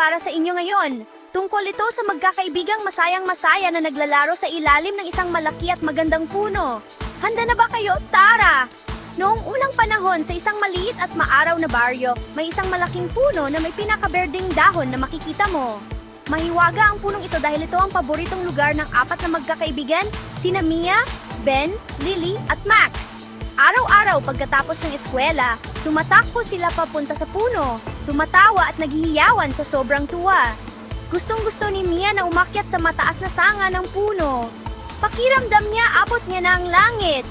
para sa inyo ngayon. Tungkol ito sa magkakaibigang masayang-masaya na naglalaro sa ilalim ng isang malaki at magandang puno. Handa na ba kayo? Tara! Noong unang panahon sa isang maliit at maaraw na baryo, may isang malaking puno na may pinakaberdeng dahon na makikita mo. Mahiwaga ang punong ito dahil ito ang paboritong lugar ng apat na magkakaibigan, sina Mia, Ben, Lily at Max. Araw-araw pagkatapos ng eskwela, tumatakbo sila papunta sa puno, tumatawa at naghihiyawan sa sobrang tuwa. Gustong-gusto ni Mia na umakyat sa mataas na sanga ng puno. Pakiramdam niya abot niya na ang langit.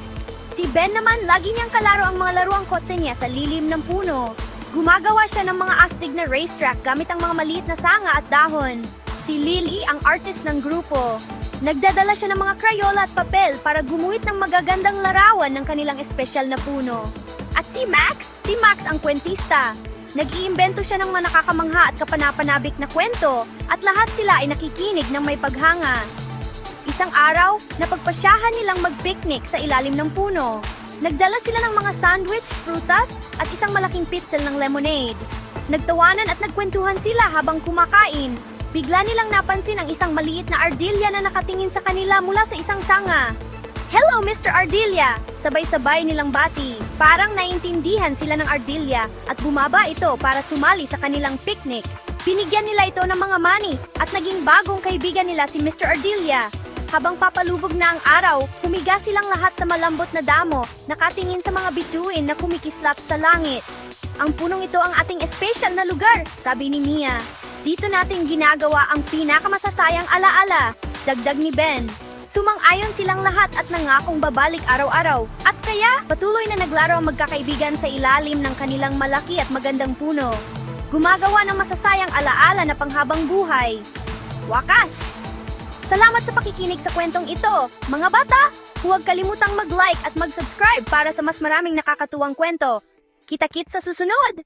Si Ben naman lagi niyang kalaro ang mga laruang kotse niya sa lilim ng puno. Gumagawa siya ng mga astig na racetrack gamit ang mga maliit na sanga at dahon. Si Lily ang artist ng grupo. Nagdadala siya ng mga krayola at papel para gumuhit ng magagandang larawan ng kanilang espesyal na puno. At si Max ang kwentista. Nag-iimbento siya ng mga nakakamangha at kapanapanabik na kwento at lahat sila ay nakikinig ng may paghanga. Isang araw, napagpasyahan nilang mag-picnic sa ilalim ng puno. Nagdala sila ng mga sandwich, prutas at isang malaking pitzel ng lemonade. Nagtawanan at nagkwentuhan sila habang kumakain. Bigla nilang napansin ang isang maliit na ardilya na nakatingin sa kanila mula sa isang sanga. "Hello, Mr. Ardilya!" Sabay-sabay nilang bati. Parang naintindihan sila ng ardilya at bumaba ito para sumali sa kanilang picnic. Binigyan nila ito ng mga money at naging bagong kaibigan nila si Mr. Ardilya. Habang papalubog na ang araw, humiga silang lahat sa malambot na damo, nakatingin sa mga bituin na kumikislap sa langit. "Ang punong ito ang ating espesyal na lugar," sabi ni Mia. "Dito natin ginagawa ang pinakamasasayang alaala," dagdag ni Ben. Sumang-ayon silang lahat at nangakong babalik araw-araw. At kaya, patuloy na naglaro ang magkakaibigan sa ilalim ng kanilang malaki at magandang puno. Gumagawa ng masasayang alaala na panghabang buhay. Wakas! Salamat sa pakikinig sa kwentong ito. Mga bata, huwag kalimutang mag-like at mag-subscribe para sa mas maraming nakakatuwang kwento. Kita-kits sa susunod!